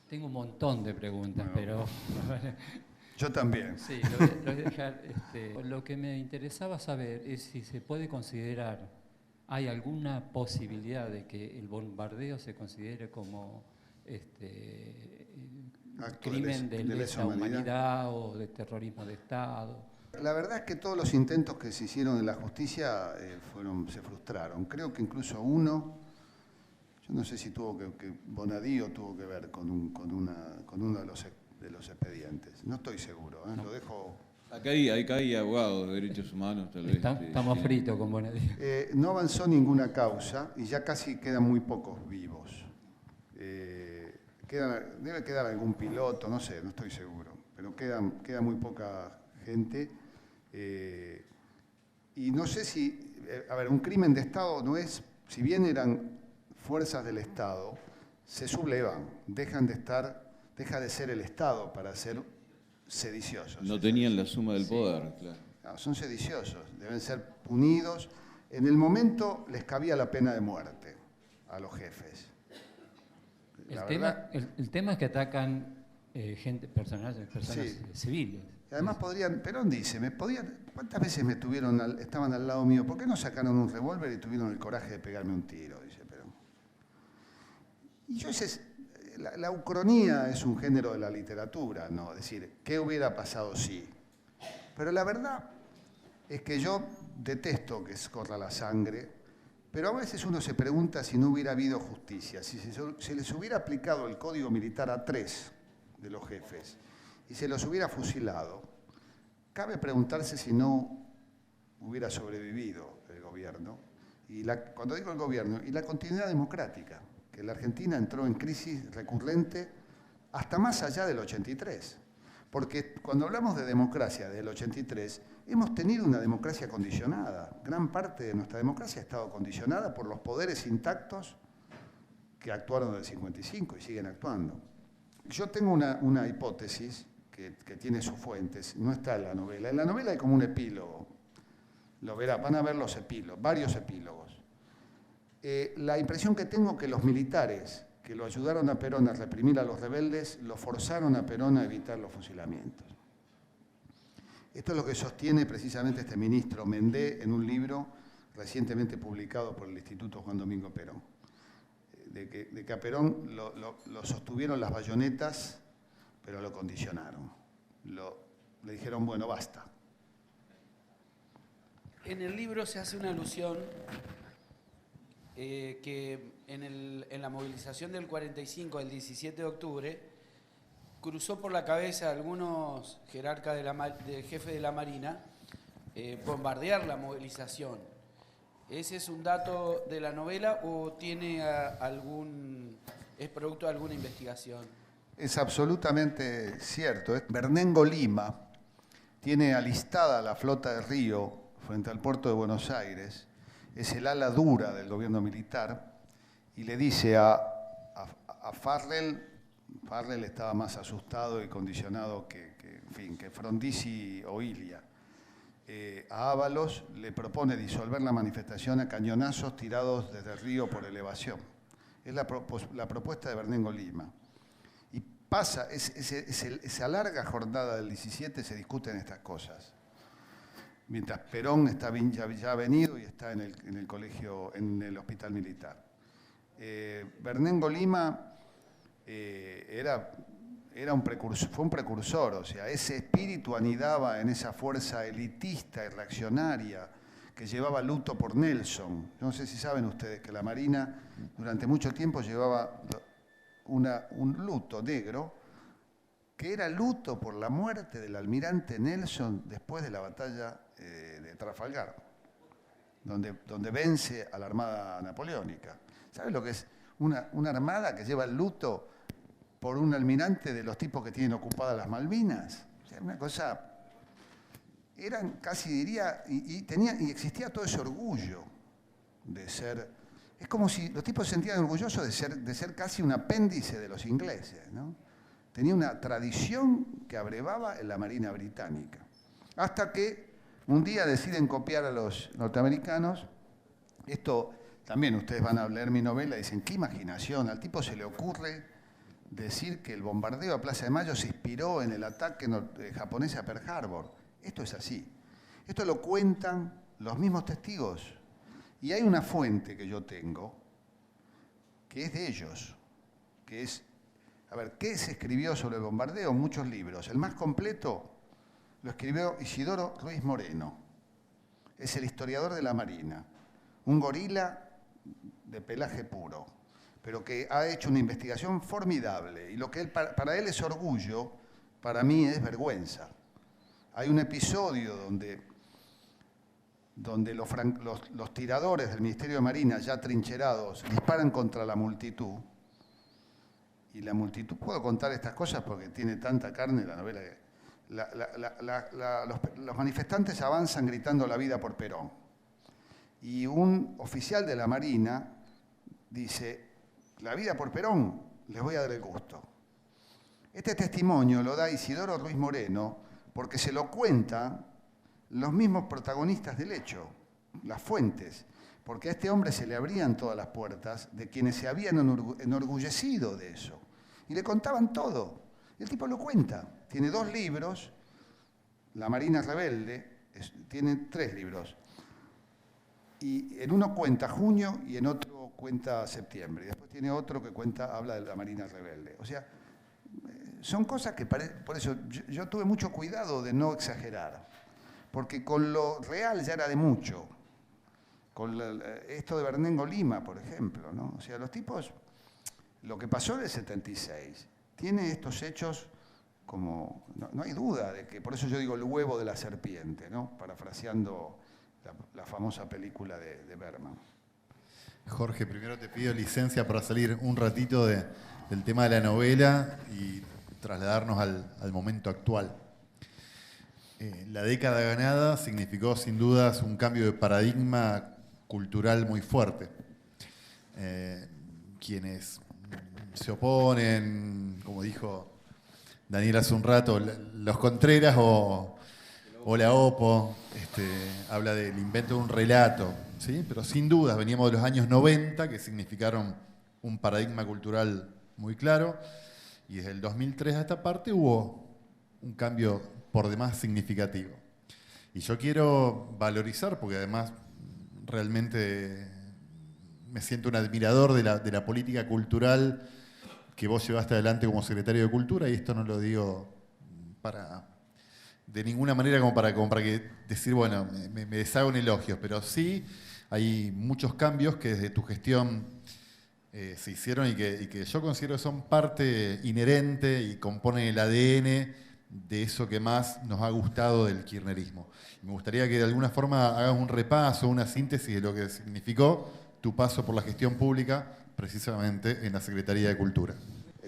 Tengo un montón de preguntas, Bueno, pero yo también. sí, lo voy a dejar. Lo que me interesaba saber es si se puede considerar, ¿hay alguna posibilidad de que el bombardeo se considere como Acto crimen de de lesa lesa humanidad. humanidad o de terrorismo de Estado? La verdad es que todos los intentos que se hicieron en la justicia se frustraron. Creo que incluso uno, yo no sé si que Bonadío tuvo que ver con uno de los expedientes. No estoy seguro, ¿eh? Lo dejo. Acá hay abogados de derechos humanos, tal vez. Estamos fritos con Bonadío. No avanzó ninguna causa y ya casi quedan muy pocos vivos. Debe quedar algún piloto, no sé, no estoy seguro, pero queda muy poca gente. Y no sé si, un crimen de Estado no es, si bien eran fuerzas del Estado, se sublevan, deja de ser el Estado para ser sediciosos. No tenían la suma del poder, claro. No, son sediciosos, deben ser punidos. En el momento les cabía la pena de muerte a los jefes. El tema es que atacan personas Sí. civiles. Además Perón dice, ¿cuántas veces estaban al lado mío? ¿Por qué no sacaron un revólver y tuvieron el coraje de pegarme un tiro? Dice Perón. Y la ucronía es un género de la literatura, ¿no? Es decir, ¿qué hubiera pasado si? Pero la verdad es que yo detesto que escorra la sangre, pero a veces uno se pregunta si no hubiera habido justicia, si se les hubiera aplicado el Código Militar a 3 de los jefes y se los hubiera fusilado, cabe preguntarse si no hubiera sobrevivido el gobierno, cuando digo el gobierno, y la continuidad democrática, que la Argentina entró en crisis recurrente hasta más allá del 83. Porque cuando hablamos de democracia del 83, hemos tenido una democracia condicionada. Gran parte de nuestra democracia ha estado condicionada por los poderes intactos que actuaron en el 55 y siguen actuando. Yo tengo una hipótesis que tiene sus fuentes, no está en la novela. En la novela hay como un epílogo, van a ver los epílogos, varios epílogos. La impresión que tengo es que los militares que lo ayudaron a Perón a reprimir a los rebeldes, lo forzaron a Perón a evitar los fusilamientos. Esto es lo que sostiene precisamente este ministro Mendé en un libro recientemente publicado por el Instituto Juan Domingo Perón, de que a Perón lo sostuvieron las bayonetas, pero lo condicionaron. Le dijeron, bueno, basta. En el libro se hace una alusión que en la movilización del 45, el 17 de octubre, cruzó por la cabeza a algunos jerarcas del jefe de la Marina bombardear la movilización. ¿Ese es un dato de la novela o tiene es producto de alguna investigación? Es absolutamente cierto. Bernengo Lima tiene alistada la flota de Río frente al puerto de Buenos Aires, es el ala dura del gobierno militar, y le dice a Farrell estaba más asustado y condicionado que Frondizi o Ilia. A Ábalos le propone disolver la manifestación a cañonazos tirados desde el río por elevación. Es la propuesta de Bernengo Lima. Y pasa, esa larga jornada del 17 se discuten estas cosas. Mientras Perón está ya venido y está en el colegio, en el hospital militar. Bernengo Lima fue un precursor, o sea, ese espíritu anidaba en esa fuerza elitista y reaccionaria que llevaba luto por Nelson. No sé si saben ustedes que la Marina durante mucho tiempo llevaba un luto negro, que era luto por la muerte del almirante Nelson después de la batalla de Trafalgar, donde vence a la Armada Napoleónica. ¿Sabes lo que es una armada que lleva el luto por un almirante de los tipos que tienen ocupadas las Malvinas? O sea, una cosa... Eran casi, diría, y existía todo ese orgullo de ser... Es como si los tipos se sentían orgullosos de ser casi un apéndice de los ingleses, ¿no? Tenía una tradición que abrevaba en la Marina Británica. Hasta que un día deciden copiar a los norteamericanos. Esto también ustedes van a leer mi novela y dicen, qué imaginación, al tipo se le ocurre decir que el bombardeo a Plaza de Mayo se inspiró en el ataque japonés a Pearl Harbor. Esto es así. Esto lo cuentan los mismos testigos. Y hay una fuente que yo tengo, que es de ellos, que es, a ver, ¿qué se escribió sobre el bombardeo? Muchos libros. El más completo lo escribió Isidoro Ruiz Moreno. Es el historiador de la Marina, un gorila de pelaje puro, pero que ha hecho una investigación formidable. Y lo que para él es orgullo, para mí es vergüenza. Hay un episodio donde los tiradores del Ministerio de Marina, ya trincherados, disparan contra la multitud. Y la multitud, puedo contar estas cosas porque tiene tanta carne la novela. Los manifestantes avanzan gritando la vida por Perón. Y un oficial de la Marina dice, la vida por Perón, les voy a dar el gusto. Este testimonio lo da Isidoro Ruiz Moreno porque se lo cuentan los mismos protagonistas del hecho, las fuentes, porque a este hombre se le abrían todas las puertas de quienes se habían enorgullecido de eso. Y le contaban todo. Y el tipo lo cuenta. Tiene 2 libros, La Marina Rebelde, tiene 3 libros. Y en uno cuenta junio y en otro cuenta septiembre. Y después tiene otro que habla de la Marina Rebelde. O sea, son cosas que, por eso yo tuve mucho cuidado de no exagerar. Porque con lo real ya era de mucho. Con esto de Bernengo Lima, por ejemplo, ¿no? O sea, los tipos, lo que pasó en el 76, tiene estos hechos como, no hay duda de que, por eso yo digo el huevo de la serpiente, ¿no? Parafraseando la famosa película de Bergman. Jorge, primero te pido licencia para salir un ratito del tema de la novela y trasladarnos al momento actual. La década ganada significó sin dudas un cambio de paradigma cultural muy fuerte. Quienes se oponen, como dijo Daniel hace un rato, los Contreras o la OPO, habla del invento de un relato, ¿sí? Pero sin dudas veníamos de los años 90, que significaron un paradigma cultural muy claro, y desde el 2003 a esta parte hubo un cambio por demás significativo. Y yo quiero valorizar, porque además realmente me siento un admirador de la política cultural que vos llevaste adelante como secretario de Cultura, y esto no lo digo de ninguna manera como para que decir, bueno, me deshago en elogios, pero sí hay muchos cambios que desde tu gestión se hicieron y que yo considero que son parte inherente y componen el ADN de eso que más nos ha gustado del kirchnerismo. Me gustaría que de alguna forma hagas un repaso, una síntesis de lo que significó tu paso por la gestión pública, precisamente en la Secretaría de Cultura.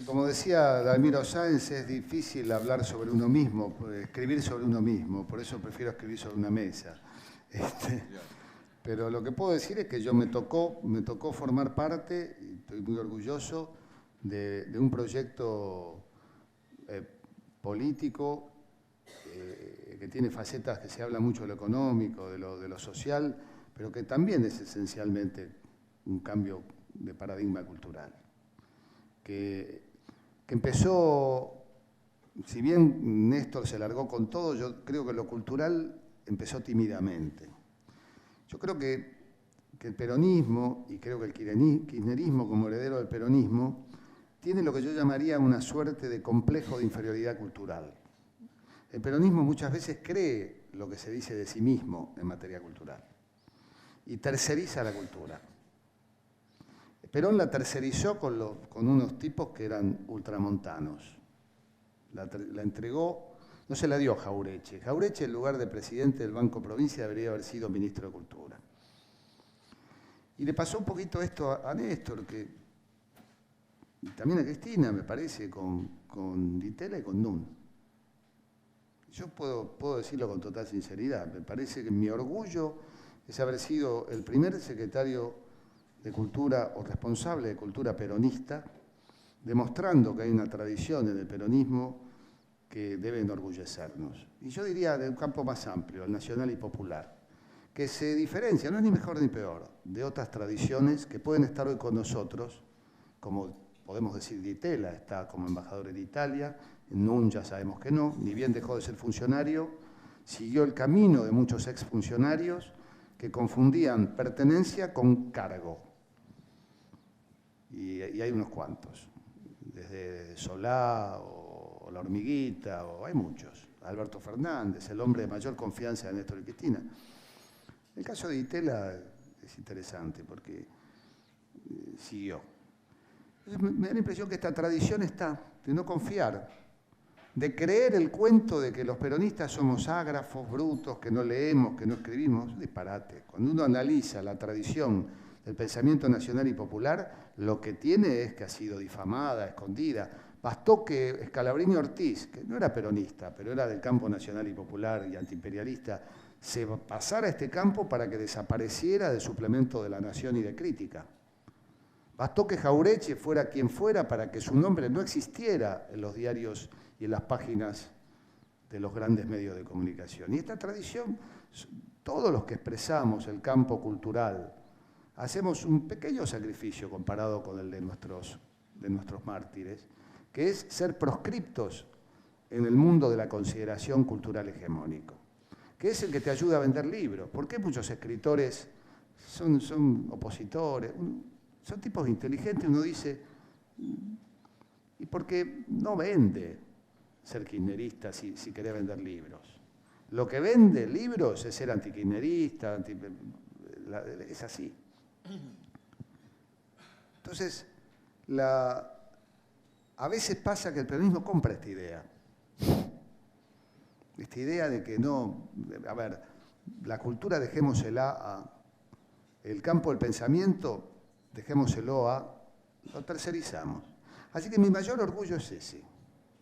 Como decía Dalmiro Sáenz, es difícil hablar sobre uno mismo, escribir sobre uno mismo, por eso prefiero escribir sobre una mesa. Pero lo que puedo decir es que me tocó formar parte, y estoy muy orgulloso, de un proyecto político que tiene facetas que se habla mucho de lo económico, de lo social, pero que también es esencialmente un cambio de paradigma cultural. Que empezó, si bien Néstor se largó con todo, yo creo que lo cultural empezó tímidamente. Yo creo que el peronismo, y creo que el kirchnerismo como heredero del peronismo, tiene lo que yo llamaría una suerte de complejo de inferioridad cultural. El peronismo muchas veces cree lo que se dice de sí mismo en materia cultural y terceriza la cultura. Perón la tercerizó con unos tipos que eran ultramontanos. La entregó, no se la dio a Jaureche. Jaureche, en lugar de presidente del Banco Provincia, debería haber sido ministro de Cultura. Y le pasó un poquito esto a Néstor, y también a Cristina, me parece, con Ditela y con Nun. Yo puedo decirlo con total sinceridad. Me parece que mi orgullo es haber sido el primer secretario de Cultura o responsable de Cultura peronista, demostrando que hay una tradición en el peronismo que debe enorgullecernos. Y yo diría de un campo más amplio, el nacional y popular, que se diferencia, no es ni mejor ni peor, de otras tradiciones que pueden estar hoy con nosotros, como podemos decir Di Tella está como embajador en Italia, Nun ya sabemos que no, ni bien dejó de ser funcionario, siguió el camino de muchos exfuncionarios que confundían pertenencia con cargo. Y hay unos cuantos, desde Solá o La Hormiguita, o hay muchos. Alberto Fernández, el hombre de mayor confianza de Néstor y Cristina. El caso de Di Tella es interesante porque siguió. Entonces, me da la impresión que esta tradición está de no confiar, de creer el cuento de que los peronistas somos ágrafos, brutos, que no leemos, que no escribimos. Es disparate. Cuando uno analiza la tradición del pensamiento nacional y popular, lo que tiene es que ha sido difamada, escondida. Bastó que Scalabrini Ortiz, que no era peronista, pero era del campo nacional y popular y antiimperialista, se pasara a este campo para que desapareciera del suplemento de La Nación y de Crítica. Bastó que Jauretche fuera quien fuera para que su nombre no existiera en los diarios y en las páginas de los grandes medios de comunicación. Y esta tradición, todos los que expresamos el campo cultural, hacemos un pequeño sacrificio comparado con el de nuestros mártires, que es ser proscriptos en el mundo de la consideración cultural hegemónico, que es el que te ayuda a vender libros. ¿Por qué muchos escritores son opositores? Son tipos inteligentes, uno dice, ¿y por qué no vende ser kirchnerista si querés vender libros? Lo que vende libros es ser antikirchnerista, es así. Entonces, a veces pasa que el peronismo compra esta idea. Esta idea de que no, a ver, la cultura dejémosela a, el campo del pensamiento dejémoselo a, lo tercerizamos. Así que mi mayor orgullo es ese.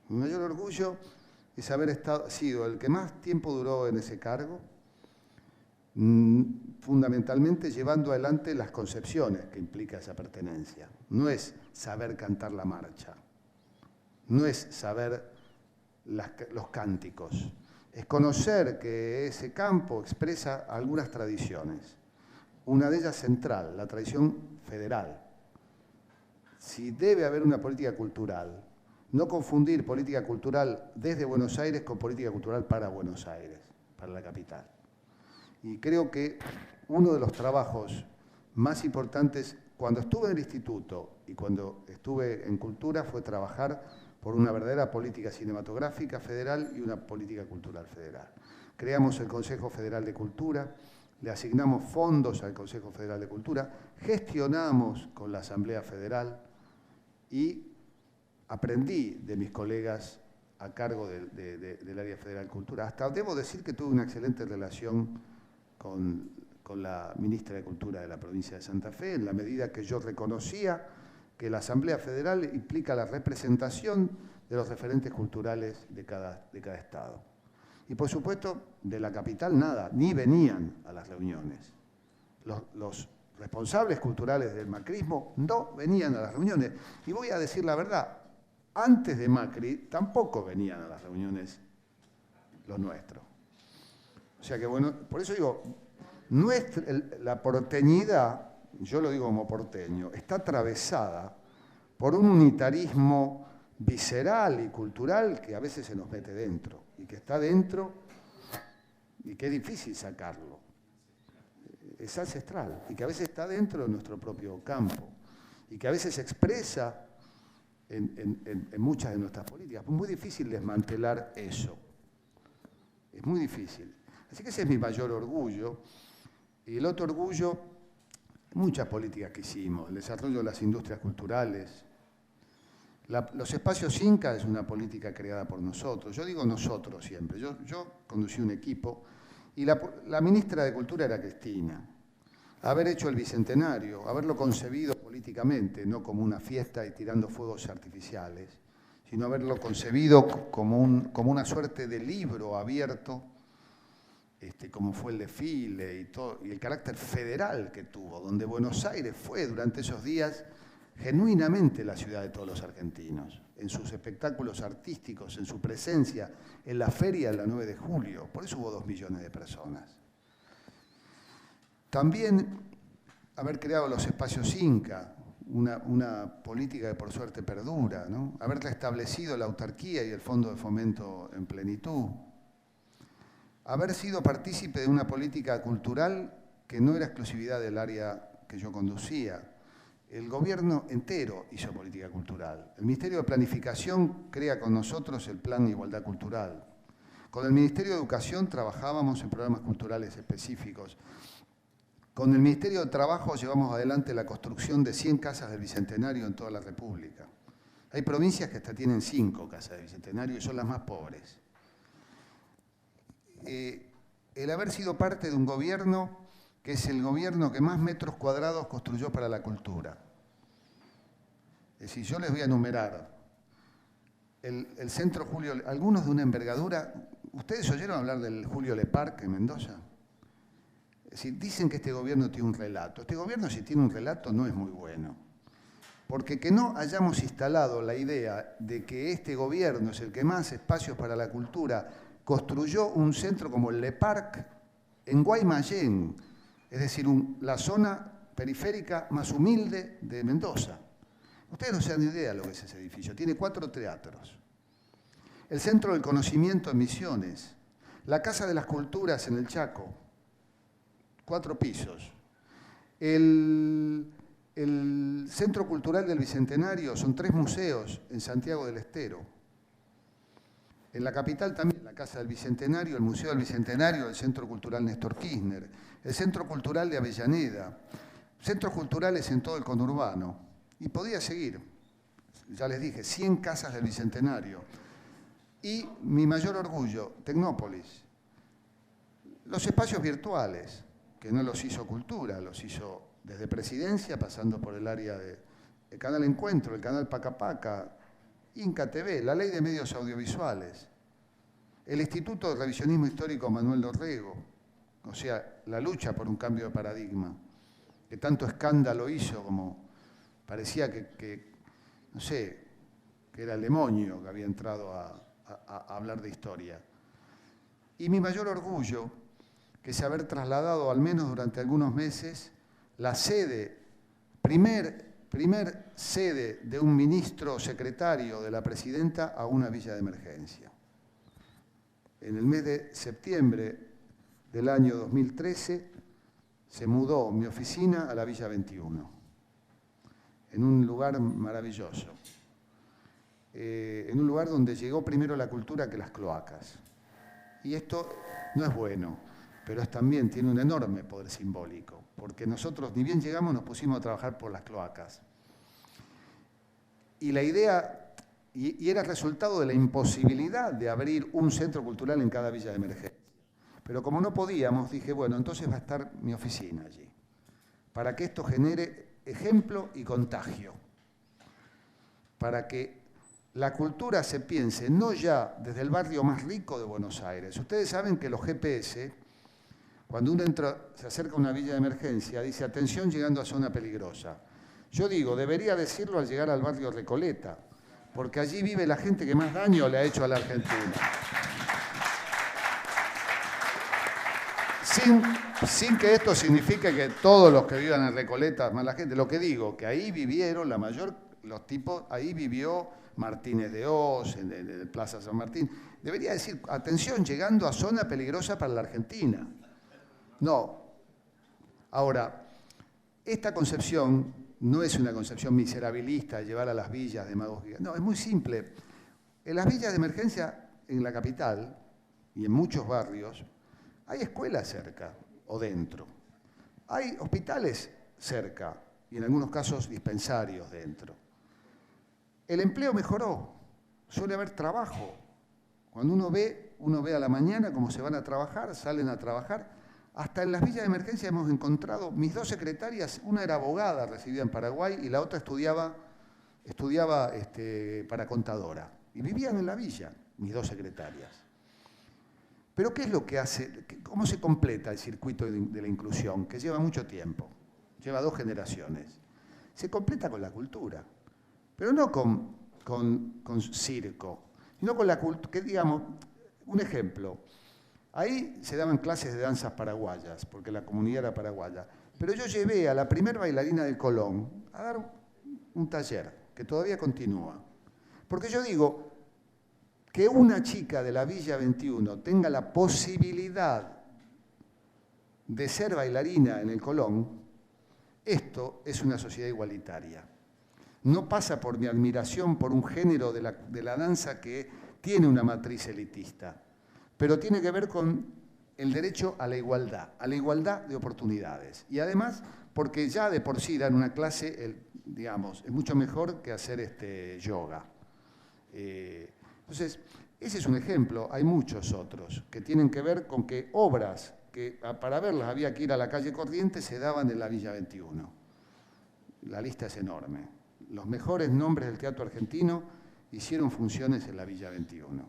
Mi mayor orgullo es haber sido el que más tiempo duró en ese cargo, fundamentalmente llevando adelante las concepciones que implica esa pertenencia. No es saber cantar la marcha, no es saber los cánticos, es conocer que ese campo expresa algunas tradiciones. Una de ellas central, la tradición federal. Si debe haber una política cultural, no confundir política cultural desde Buenos Aires con política cultural para Buenos Aires, para la capital. Y creo que uno de los trabajos más importantes cuando estuve en el instituto y cuando estuve en cultura fue trabajar por una verdadera política cinematográfica federal y una política cultural federal. Creamos el Consejo Federal de Cultura, le asignamos fondos al Consejo Federal de Cultura, gestionamos con la Asamblea Federal y aprendí de mis colegas a cargo del área federal de cultura. Hasta debo decir que tuve una excelente relación con la ministra de Cultura de la provincia de Santa Fe, en la medida que yo reconocía que la Asamblea Federal implica la representación de los referentes culturales de cada estado. Y por supuesto, de la capital nada, ni venían a las reuniones. Los responsables culturales del macrismo no venían a las reuniones. Y voy a decir la verdad, antes de Macri tampoco venían a las reuniones los nuestros. O sea que bueno, por eso digo, la porteñidad, yo lo digo como porteño, está atravesada por un unitarismo visceral y cultural que a veces se nos mete dentro, y que está dentro y que es difícil sacarlo. Es ancestral, y que a veces está dentro de nuestro propio campo, y que a veces se expresa en muchas de nuestras políticas. Es muy difícil desmantelar eso. Es muy difícil. Así que ese es mi mayor orgullo. Y el otro orgullo, muchas políticas que hicimos, el desarrollo de las industrias culturales. Los espacios Inca es una política creada por nosotros. Yo digo nosotros siempre. Yo conducí un equipo y la ministra de Cultura era Cristina. Haber hecho el Bicentenario, haberlo concebido políticamente, no como una fiesta y tirando fuegos artificiales, sino haberlo concebido como una suerte de libro abierto, como fue el desfile y el carácter federal que tuvo, donde Buenos Aires fue durante esos días genuinamente la ciudad de todos los argentinos, en sus espectáculos artísticos, en su presencia, en la feria del 9 de julio. Por eso hubo 2 millones de personas. También haber creado los espacios Inca, una política que por suerte perdura, ¿no? Haber restablecido la autarquía y el Fondo de Fomento en plenitud. Haber sido partícipe de una política cultural que no era exclusividad del área que yo conducía. El gobierno entero hizo política cultural. El Ministerio de Planificación crea con nosotros el Plan de Igualdad Cultural. Con el Ministerio de Educación trabajábamos en programas culturales específicos. Con el Ministerio de Trabajo llevamos adelante la construcción de 100 casas del Bicentenario en toda la República. Hay provincias que hasta tienen 5 casas del Bicentenario y son las más pobres. El haber sido parte de un gobierno que es el gobierno que más metros cuadrados construyó para la cultura. Es decir, yo les voy a enumerar el Centro Julio, algunos de una envergadura. ¿Ustedes oyeron hablar del Julio Le Parc en Mendoza? Es decir, dicen que este gobierno tiene un relato. Este gobierno, si tiene un relato, no es muy bueno. Porque que no hayamos instalado la idea de que este gobierno es el que más espacios para la cultura construyó un centro como el Le Parc en Guaymallén, es decir, la zona periférica más humilde de Mendoza. Ustedes no se dan idea de lo que es ese edificio. Tiene 4 teatros. El Centro del Conocimiento en Misiones. La Casa de las Culturas en el Chaco. 4 pisos. El Centro Cultural del Bicentenario, son 3 museos en Santiago del Estero. En la capital también, la Casa del Bicentenario, el Museo del Bicentenario, el Centro Cultural Néstor Kirchner, el Centro Cultural de Avellaneda, centros culturales en todo el conurbano. Y podía seguir, ya les dije, 100 casas del Bicentenario. Y mi mayor orgullo, Tecnópolis. Los espacios virtuales, que no los hizo Cultura, los hizo desde Presidencia, pasando por el área de Canal Encuentro, el Canal Paca Paca, Inca TV, la Ley de Medios Audiovisuales, el Instituto de Revisionismo Histórico Manuel Dorrego, o sea, la lucha por un cambio de paradigma, que tanto escándalo hizo como parecía que no sé, que era el demonio que había entrado a hablar de historia. Y mi mayor orgullo, que es haber trasladado, al menos durante algunos meses, la sede, primer sede de un ministro secretario de la presidenta a una villa de emergencia. En el mes de septiembre del año 2013 se mudó mi oficina a la Villa 21, en un lugar maravilloso, en un lugar donde llegó primero la cultura que las cloacas. Y esto no es bueno, pero también tiene un enorme poder simbólico, porque nosotros, ni bien llegamos, nos pusimos a trabajar por las cloacas. Y la idea, y era resultado de la imposibilidad de abrir un centro cultural en cada villa de emergencia. Pero como no podíamos, dije, bueno, entonces va a estar mi oficina allí, para que esto genere ejemplo y contagio, para que la cultura se piense no ya desde el barrio más rico de Buenos Aires. Ustedes saben que los GPS, cuando uno se acerca a una villa de emergencia, dice, atención llegando a zona peligrosa. Yo digo, debería decirlo al llegar al barrio Recoleta, porque allí vive la gente que más daño le ha hecho a la Argentina. Sin que esto signifique que todos los que vivan en Recoleta, mala gente, lo que digo, que ahí vivieron los tipos, ahí vivió Martínez de Oz, en Plaza San Martín. Debería decir, atención, llegando a zona peligrosa para la Argentina. No. Ahora, esta concepción no es una concepción miserabilista de llevar a las villas demagógicas. No, es muy simple. En las villas de emergencia, en la capital y en muchos barrios, hay escuelas cerca o dentro. Hay hospitales cerca y en algunos casos dispensarios dentro. El empleo mejoró. Suele haber trabajo. Cuando uno ve a la mañana cómo se van a trabajar, salen a trabajar. Hasta en las villas de emergencia hemos encontrado, mis 2 secretarias, una era abogada, residida en Paraguay, y la otra estudiaba para contadora. Y vivían en la villa, mis 2 secretarias. Pero ¿qué es lo que hace? ¿Cómo se completa el circuito de la inclusión? Que lleva mucho tiempo, lleva 2 generaciones. Se completa con la cultura, pero no con circo, sino con la cultura, que digamos, un ejemplo. Ahí se daban clases de danzas paraguayas, porque la comunidad era paraguaya. Pero yo llevé a la primer bailarina del Colón a dar un taller que todavía continúa. Porque yo digo que una chica de la Villa 21 tenga la posibilidad de ser bailarina en el Colón, esto es una sociedad igualitaria. No pasa por mi admiración por un género de la danza que tiene una matriz elitista, pero tiene que ver con el derecho a la igualdad de oportunidades. Y además, porque ya de por sí dar una clase, digamos, es mucho mejor que hacer yoga. Entonces, ese es un ejemplo, hay muchos otros, que tienen que ver con que obras que para verlas había que ir a la calle Corrientes se daban en la Villa 21. La lista es enorme. Los mejores nombres del teatro argentino hicieron funciones en la Villa 21.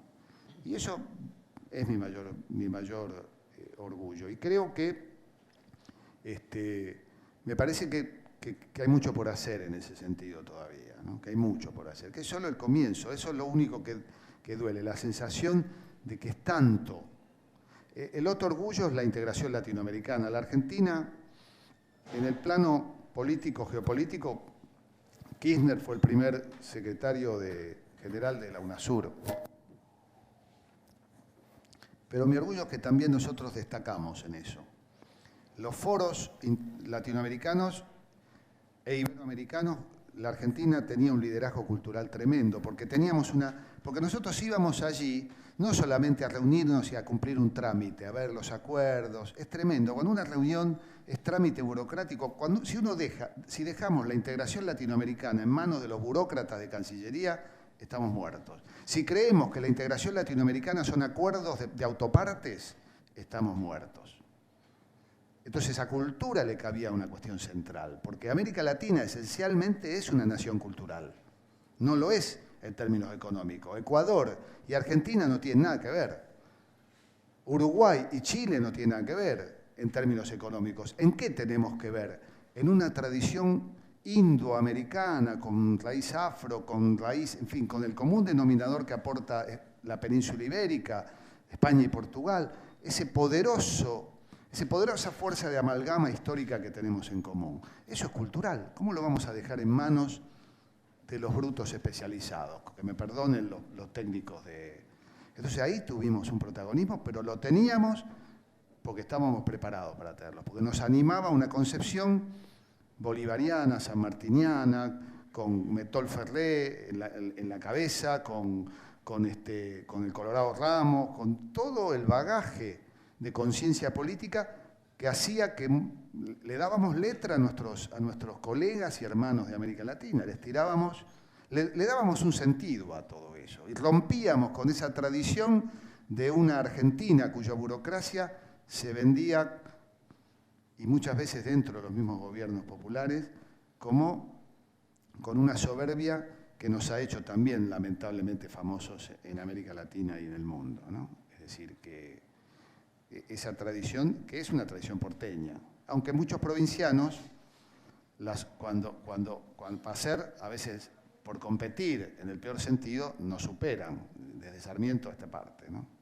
Y eso es mi mayor orgullo. Y creo que me parece que hay mucho por hacer en ese sentido todavía, ¿no? Que hay mucho por hacer, que es solo el comienzo, eso es lo único que duele, la sensación de que es tanto. El otro orgullo es la integración latinoamericana. La Argentina, en el plano político, geopolítico, Kirchner fue el primer secretario general de la UNASUR. Pero mi orgullo es que también nosotros destacamos en eso. Los foros latinoamericanos e iberoamericanos, la Argentina tenía un liderazgo cultural tremendo, porque nosotros íbamos allí no solamente a reunirnos y a cumplir un trámite, a ver los acuerdos, es tremendo. Cuando una reunión es trámite burocrático, si dejamos la integración latinoamericana en manos de los burócratas de Cancillería, estamos muertos. Si creemos que la integración latinoamericana son acuerdos de autopartes, estamos muertos. Entonces a cultura le cabía una cuestión central, porque América Latina esencialmente es una nación cultural, no lo es en términos económicos. Ecuador y Argentina no tienen nada que ver. Uruguay y Chile no tienen nada que ver en términos económicos. ¿En qué tenemos que ver? En una tradición indoamericana, con raíz afro, con el común denominador que aporta la península ibérica, España y Portugal, esa poderosa fuerza de amalgama histórica que tenemos en común. Eso es cultural. ¿Cómo lo vamos a dejar en manos de los brutos especializados? Que me perdonen los técnicos Entonces ahí tuvimos un protagonismo, pero lo teníamos porque estábamos preparados para tenerlo, porque nos animaba una concepción bolivariana, sanmartiniana, con Metol Ferré en la cabeza, con el Colorado Ramos, con todo el bagaje de conciencia política que hacía que le dábamos letra a nuestros colegas y hermanos de América Latina, le dábamos un sentido a todo eso y rompíamos con esa tradición de una Argentina cuya burocracia se vendía, y muchas veces dentro de los mismos gobiernos populares, como con una soberbia que nos ha hecho también lamentablemente famosos en América Latina y en el mundo, ¿no? Es decir, que esa tradición, que es una tradición porteña, aunque muchos provincianos, cuando para ser, a veces por competir en el peor sentido, nos superan, desde Sarmiento a esta parte, ¿no?